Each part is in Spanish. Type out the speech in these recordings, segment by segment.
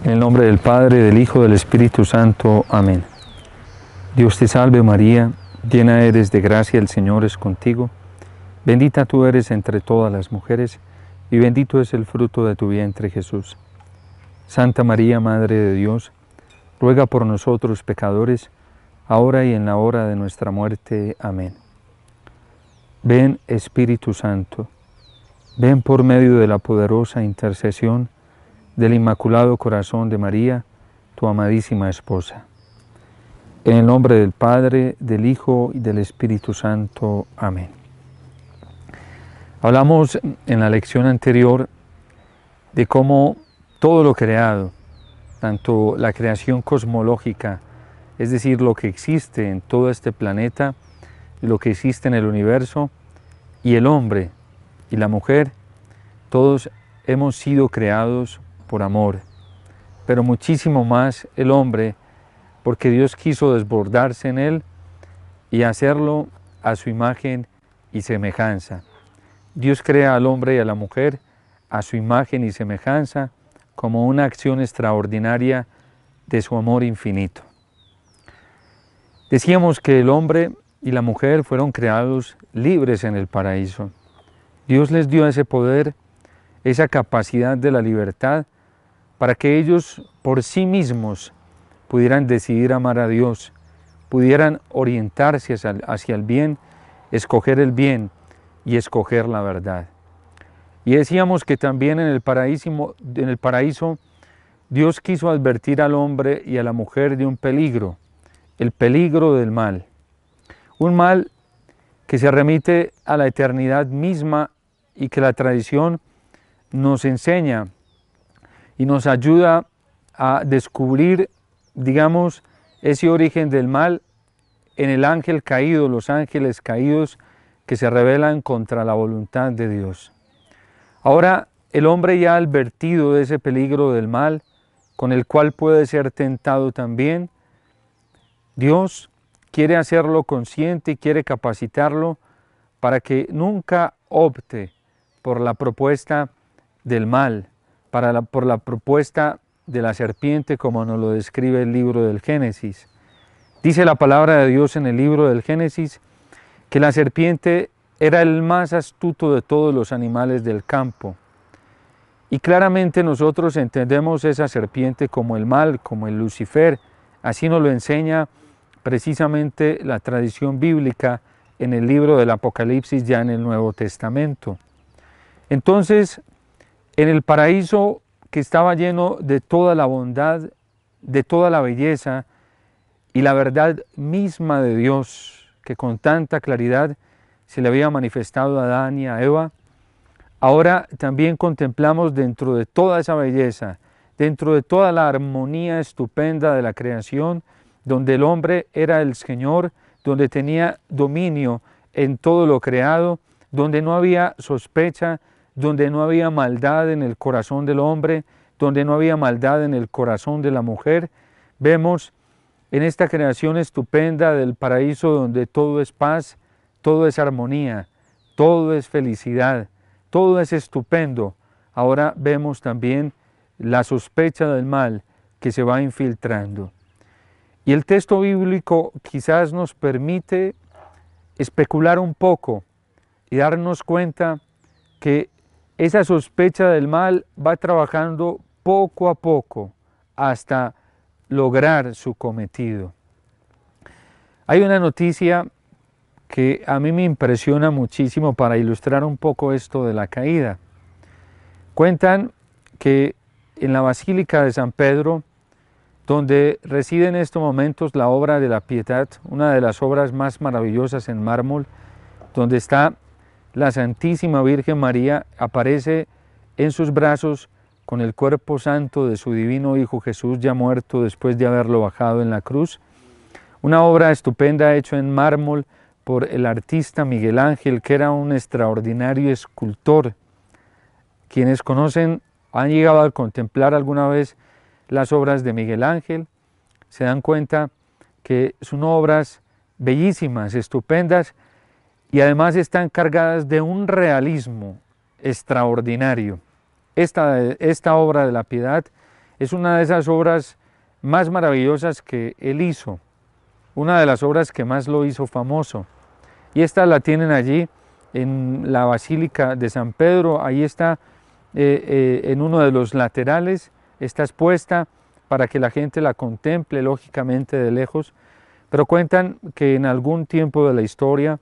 En el nombre del Padre, del Hijo, del Espíritu Santo. Amén. Dios te salve María, llena eres de gracia, el Señor es contigo. Bendita tú eres entre todas las mujeres, y bendito es el fruto de tu vientre Jesús. Santa María, Madre de Dios, ruega por nosotros pecadores, ahora y en la hora de nuestra muerte. Amén. Ven Espíritu Santo, ven por medio de la poderosa intercesión del Inmaculado Corazón de María, tu amadísima esposa. En el nombre del Padre, del Hijo y del Espíritu Santo. Amén. Hablamos en la lección anterior de cómo todo lo creado, tanto la creación cosmológica, es decir, lo que existe en todo este planeta, lo que existe en el universo, y el hombre y la mujer, todos hemos sido creados por amor, pero muchísimo más el hombre, porque Dios quiso desbordarse en él y hacerlo a su imagen y semejanza. Dios crea al hombre y a la mujer a su imagen y semejanza como una acción extraordinaria de su amor infinito. Decíamos que el hombre y la mujer fueron creados libres en el paraíso. Dios les dio ese poder, esa capacidad de la libertad, para que ellos por sí mismos pudieran decidir amar a Dios, pudieran orientarse hacia el bien, escoger el bien y escoger la verdad. Y decíamos que también en el paraíso Dios quiso advertir al hombre y a la mujer de un peligro, el peligro del mal. Un mal que se remite a la eternidad misma y que la tradición nos enseña y nos ayuda a descubrir, digamos, ese origen del mal en el ángel caído, los ángeles caídos que se rebelan contra la voluntad de Dios. Ahora, el hombre ya ha advertido de ese peligro del mal, con el cual puede ser tentado también. Dios quiere hacerlo consciente y quiere capacitarlo para que nunca opte por la propuesta del mal, por la propuesta de la serpiente, como nos lo describe el libro del Génesis. Dice la palabra de Dios en el libro del Génesis que la serpiente era el más astuto de todos los animales del campo. Y claramente nosotros entendemos esa serpiente como el mal, como el Lucifer. Así nos lo enseña precisamente la tradición bíblica en el libro del Apocalipsis, ya en el Nuevo Testamento. Entonces, en el paraíso que estaba lleno de toda la bondad, de toda la belleza y la verdad misma de Dios, que con tanta claridad se le había manifestado a Adán y a Eva, ahora también contemplamos dentro de toda esa belleza, dentro de toda la armonía estupenda de la creación, donde el hombre era el Señor, donde tenía dominio en todo lo creado, donde no había sospecha, donde no había maldad en el corazón del hombre, donde no había maldad en el corazón de la mujer. Vemos en esta creación estupenda del paraíso donde todo es paz, todo es armonía, todo es felicidad, todo es estupendo. Ahora vemos también la sospecha del mal que se va infiltrando. Y el texto bíblico quizás nos permite especular un poco y darnos cuenta que esa sospecha del mal va trabajando poco a poco hasta lograr su cometido. Hay una noticia que a mí me impresiona muchísimo para ilustrar un poco esto de la caída. Cuentan que en la Basílica de San Pedro, donde reside en estos momentos la obra de la Pietà, una de las obras más maravillosas en mármol, donde está la Santísima Virgen María, aparece en sus brazos con el cuerpo santo de su divino Hijo Jesús, ya muerto después de haberlo bajado en la cruz. Una obra estupenda hecha en mármol por el artista Miguel Ángel, que era un extraordinario escultor. Quienes conocen, han llegado a contemplar alguna vez las obras de Miguel Ángel, se dan cuenta que son obras bellísimas, estupendas, y además están cargadas de un realismo extraordinario. Esta obra de la Piedad es una de esas obras más maravillosas que él hizo, una de las obras que más lo hizo famoso. Y esta la tienen allí en la Basílica de San Pedro, ahí está en uno de los laterales, está expuesta para que la gente la contemple, lógicamente de lejos, pero cuentan que en algún tiempo de la historia,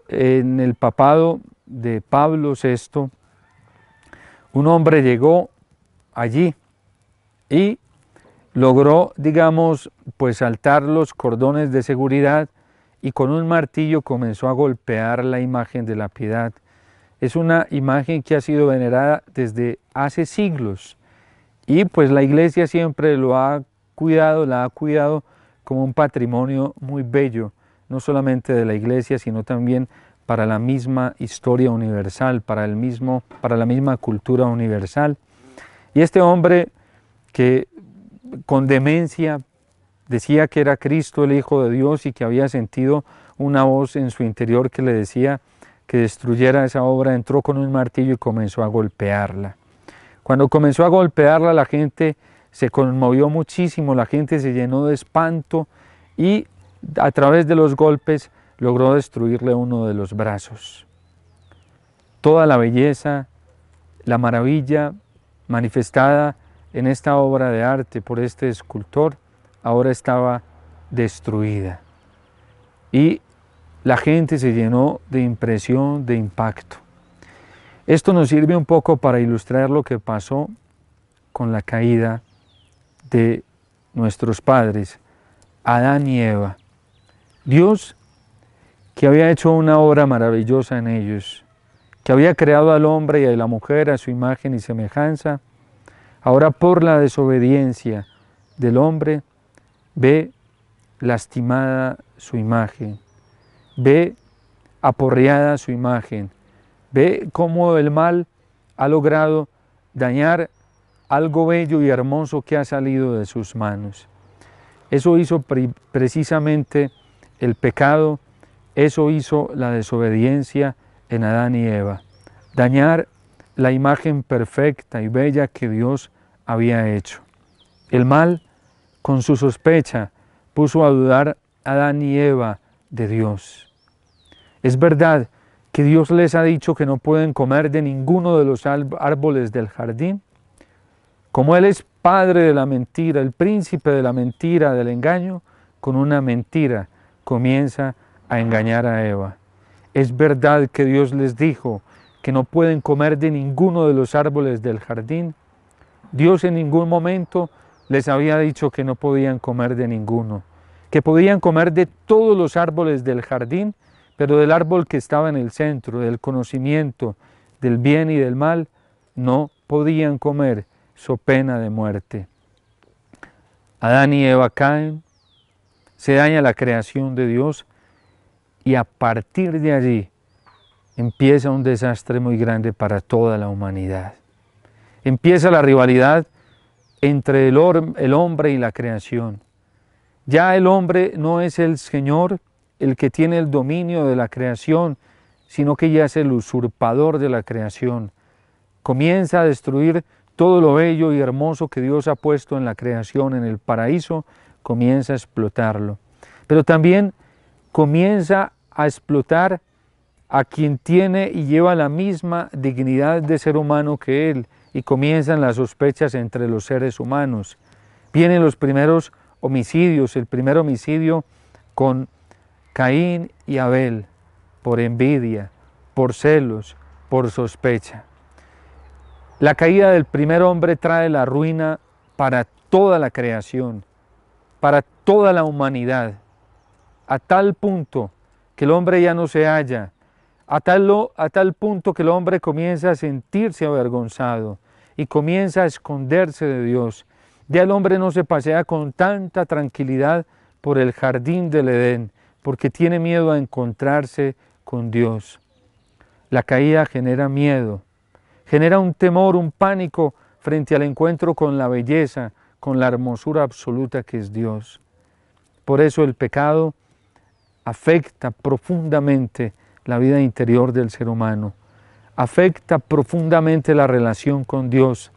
en el papado de Pablo VI, un hombre llegó allí y logró, digamos, pues saltar los cordones de seguridad y con un martillo comenzó a golpear la imagen de la Piedad. Es una imagen que ha sido venerada desde hace siglos y pues la Iglesia siempre la ha cuidado como un patrimonio muy bello, no solamente de la Iglesia, sino también para la misma historia universal, para la misma cultura universal. Y este hombre que con demencia decía que era Cristo el Hijo de Dios y que había sentido una voz en su interior que le decía que destruyera esa obra, entró con un martillo y comenzó a golpearla. Cuando comenzó a golpearla, la gente se conmovió muchísimo, la gente se llenó de espanto y a través de los golpes logró destruirle uno de los brazos. Toda la belleza, la maravilla manifestada en esta obra de arte por este escultor, ahora estaba destruida. Y la gente se llenó de impresión, de impacto. Esto nos sirve un poco para ilustrar lo que pasó con la caída de nuestros padres, Adán y Eva. Dios, que había hecho una obra maravillosa en ellos, que había creado al hombre y a la mujer a su imagen y semejanza, ahora por la desobediencia del hombre, ve lastimada su imagen, ve aporreada su imagen, ve cómo el mal ha logrado dañar algo bello y hermoso que ha salido de sus manos. Eso hizo precisamente el pecado, eso hizo la desobediencia en Adán y Eva, dañar la imagen perfecta y bella que Dios había hecho. El mal, con su sospecha, puso a dudar a Adán y Eva de Dios. Es verdad que Dios les ha dicho que no pueden comer de ninguno de los árboles del jardín. Como Él es padre de la mentira, el príncipe de la mentira, del engaño, con una mentira comienza a engañar a Eva. Es verdad que Dios les dijo que no pueden comer de ninguno de los árboles del jardín. Dios en ningún momento les había dicho que no podían comer de ninguno, que podían comer de todos los árboles del jardín, pero del árbol que estaba en el centro, del conocimiento del bien y del mal, no podían comer, so pena de muerte. Adán y Eva caen, se daña la creación de Dios y a partir de allí empieza un desastre muy grande para toda la humanidad. Empieza la rivalidad entre el hombre y la creación. Ya el hombre no es el Señor, el que tiene el dominio de la creación, sino que ya es el usurpador de la creación. Comienza a destruir todo lo bello y hermoso que Dios ha puesto en la creación, en el paraíso, comienza a explotarlo. Pero también comienza a explotar a quien tiene y lleva la misma dignidad de ser humano que él, y comienzan las sospechas entre los seres humanos. Vienen los primeros homicidios, el primer homicidio con Caín y Abel, por envidia, por celos, por sospecha. La caída del primer hombre trae la ruina para toda la creación, para toda la humanidad, a tal punto que el hombre ya no se halla, a tal punto que el hombre comienza a sentirse avergonzado y comienza a esconderse de Dios. Ya el hombre no se pasea con tanta tranquilidad por el jardín del Edén, porque tiene miedo a encontrarse con Dios. La caída genera miedo, genera un temor, un pánico frente al encuentro con la belleza, con la hermosura absoluta que es Dios. Por eso el pecado afecta profundamente la vida interior del ser humano, afecta profundamente la relación con Dios,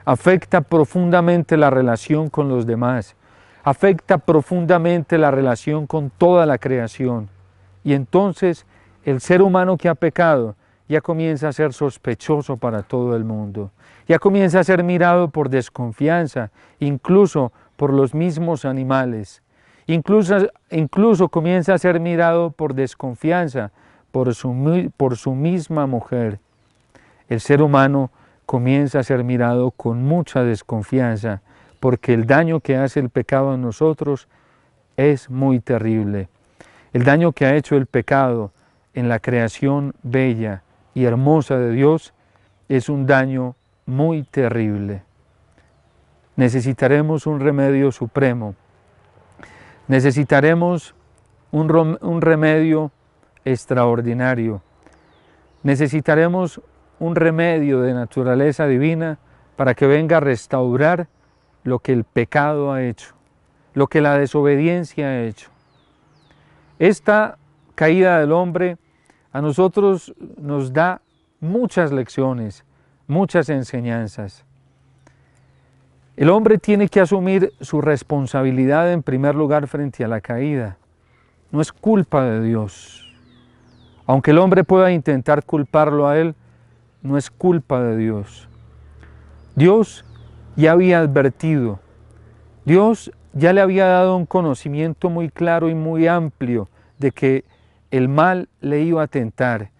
afecta profundamente la relación con los demás, afecta profundamente la relación con toda la creación. Y entonces el ser humano que ha pecado ya comienza a ser sospechoso para todo el mundo, ya comienza a ser mirado por desconfianza, incluso por los mismos animales, incluso comienza a ser mirado por desconfianza por su misma mujer. El ser humano comienza a ser mirado con mucha desconfianza, porque el daño que hace el pecado en nosotros es muy terrible. El daño que ha hecho el pecado en la creación bella y hermosa de Dios es un daño muy terrible. Necesitaremos un remedio supremo. Necesitaremos un remedio extraordinario. Necesitaremos un remedio de naturaleza divina para que venga a restaurar lo que el pecado ha hecho, lo que la desobediencia ha hecho. Esta caída del hombre a nosotros nos da muchas lecciones, muchas enseñanzas. El hombre tiene que asumir su responsabilidad en primer lugar frente a la caída. No es culpa de Dios. Aunque el hombre pueda intentar culparlo a él, no es culpa de Dios. Dios ya había advertido, Dios ya le había dado un conocimiento muy claro y muy amplio de que el mal le iba a tentar.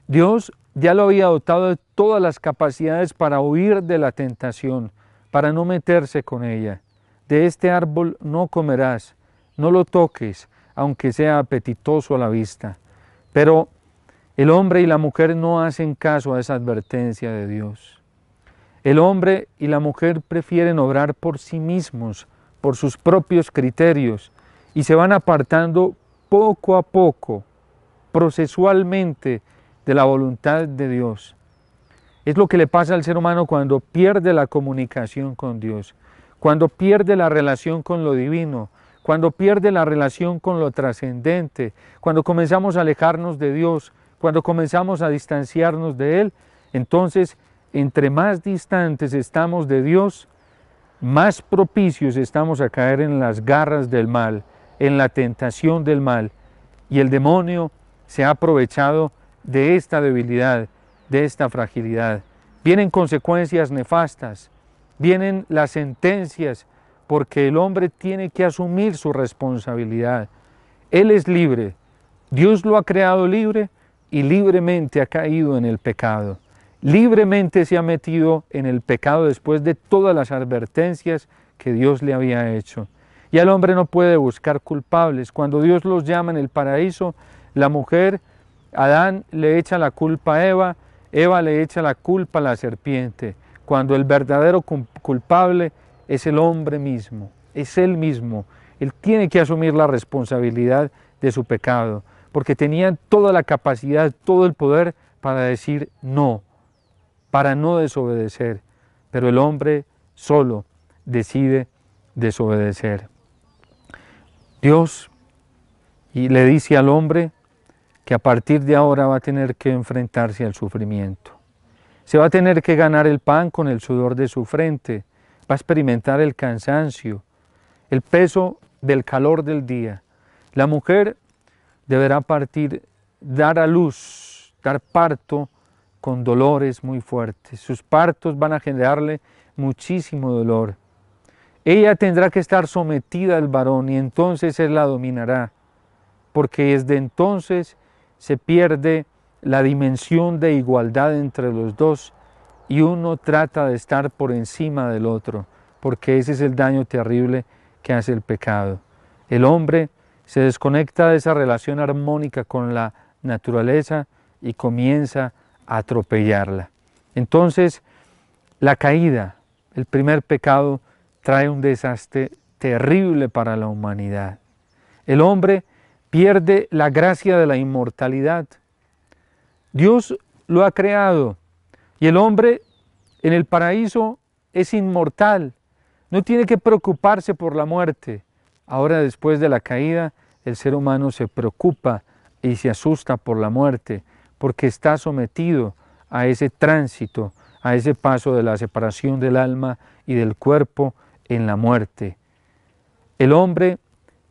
Dios ya lo había dotado de todas las capacidades para huir de la tentación, para no meterse con ella. De este árbol no comerás, no lo toques, aunque sea apetitoso a la vista. Pero el hombre y la mujer no hacen caso a esa advertencia de Dios. El hombre y la mujer prefieren obrar por sí mismos, por sus propios criterios, y se van apartando poco a poco, procesualmente, de la voluntad de Dios. Es lo que le pasa al ser humano cuando pierde la comunicación con Dios, cuando pierde la relación con lo divino, cuando pierde la relación con lo trascendente, cuando comenzamos a alejarnos de Dios, cuando comenzamos a distanciarnos de Él. Entonces, entre más distantes estamos de Dios, más propicios estamos a caer en las garras del mal, en la tentación del mal. Y el demonio se ha aprovechado de esta debilidad, de esta fragilidad. Vienen consecuencias nefastas, vienen las sentencias, porque el hombre tiene que asumir su responsabilidad. Él es libre, Dios lo ha creado libre y libremente ha caído en el pecado. Libremente se ha metido en el pecado después de todas las advertencias que Dios le había hecho. Y el hombre no puede buscar culpables. Cuando Dios los llama en el paraíso, la mujer, Adán, le echa la culpa a Eva, Eva le echa la culpa a la serpiente, cuando el verdadero culpable es el hombre mismo, es él mismo. Él tiene que asumir la responsabilidad de su pecado, porque tenía toda la capacidad, todo el poder para decir no, para no desobedecer, pero el hombre solo decide desobedecer. Dios le dice al hombre que a partir de ahora va a tener que enfrentarse al sufrimiento. Se va a tener que ganar el pan con el sudor de su frente, va a experimentar el cansancio, el peso del calor del día. La mujer deberá dar a luz, dar parto con dolores muy fuertes. Sus partos van a generarle muchísimo dolor. Ella tendrá que estar sometida al varón y entonces él la dominará, porque desde entonces se pierde la dimensión de igualdad entre los dos y uno trata de estar por encima del otro, porque ese es el daño terrible que hace el pecado. El hombre se desconecta de esa relación armónica con la naturaleza y comienza a atropellarla. Entonces, la caída, el primer pecado, trae un desastre terrible para la humanidad. El hombre pierde la gracia de la inmortalidad. Dios lo ha creado y el hombre en el paraíso es inmortal, no tiene que preocuparse por la muerte. Ahora, después de la caída, el ser humano se preocupa y se asusta por la muerte, porque está sometido a ese tránsito, a ese paso de la separación del alma y del cuerpo en la muerte. El hombre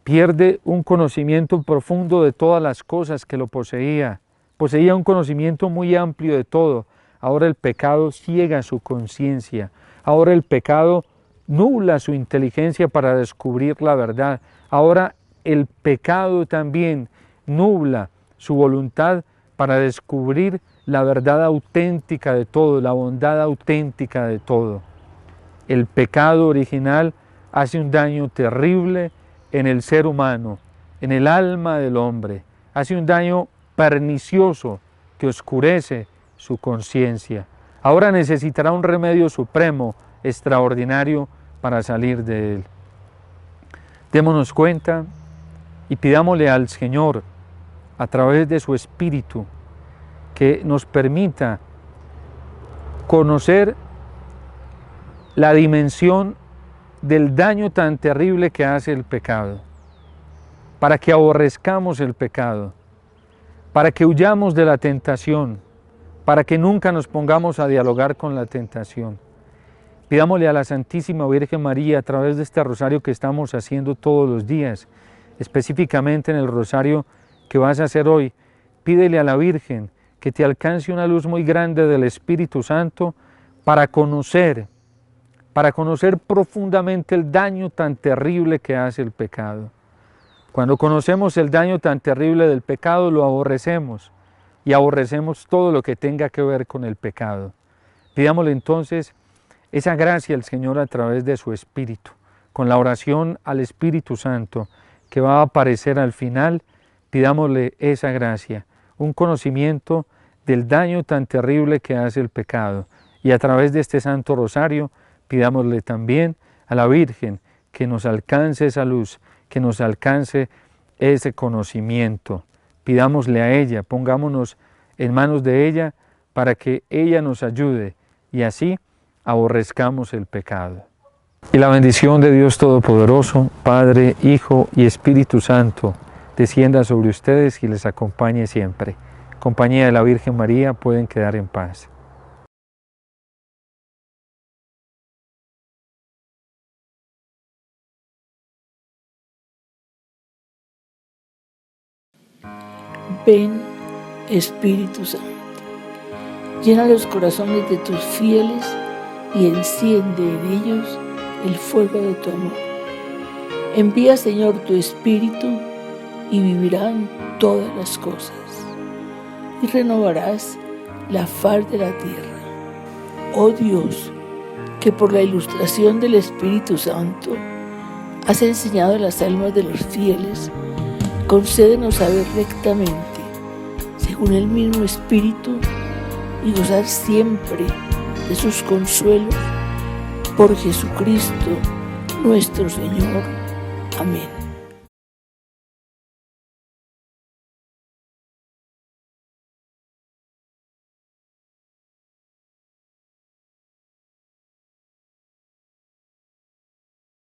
pierde un conocimiento profundo de todas las cosas que lo poseía. Poseía un conocimiento muy amplio de todo. Ahora el pecado ciega su conciencia. Ahora el pecado nubla su inteligencia para descubrir la verdad. Ahora el pecado también nubla su voluntad para descubrir la verdad auténtica de todo, la bondad auténtica de todo. El pecado original hace un daño terrible en el ser humano, en el alma del hombre. Hace un daño pernicioso que oscurece su conciencia. Ahora necesitará un remedio supremo, extraordinario, para salir de él. Démonos cuenta y pidámosle al Señor, a través de su Espíritu, que nos permita conocer la dimensión del daño tan terrible que hace el pecado, para que aborrezcamos el pecado, para que huyamos de la tentación, para que nunca nos pongamos a dialogar con la tentación. Pidámosle a la Santísima Virgen María, a través de este rosario que estamos haciendo todos los días, específicamente en el rosario que vas a hacer hoy, pídele a la Virgen que te alcance una luz muy grande del Espíritu Santo para conocer profundamente el daño tan terrible que hace el pecado. Cuando conocemos el daño tan terrible del pecado, lo aborrecemos y aborrecemos todo lo que tenga que ver con el pecado. Pidámosle entonces esa gracia al Señor a través de su Espíritu, con la oración al Espíritu Santo que va a aparecer al final. Pidámosle esa gracia, un conocimiento del daño tan terrible que hace el pecado, y a través de este Santo Rosario pidámosle también a la Virgen que nos alcance esa luz, que nos alcance ese conocimiento. Pidámosle a ella, pongámonos en manos de ella para que ella nos ayude y así aborrezcamos el pecado. Y la bendición de Dios Todopoderoso, Padre, Hijo y Espíritu Santo, descienda sobre ustedes y les acompañe siempre. En compañía de la Virgen María pueden quedar en paz. Ven, Espíritu Santo, llena los corazones de tus fieles y enciende en ellos el fuego de tu amor. Envía, Señor, tu Espíritu y vivirán todas las cosas, y renovarás la faz de la tierra. Oh Dios, que por la ilustración del Espíritu Santo has enseñado a las almas de los fieles, concédenos saber rectamente, según el mismo Espíritu, y gozar siempre de sus consuelos, por Jesucristo nuestro Señor. Amén.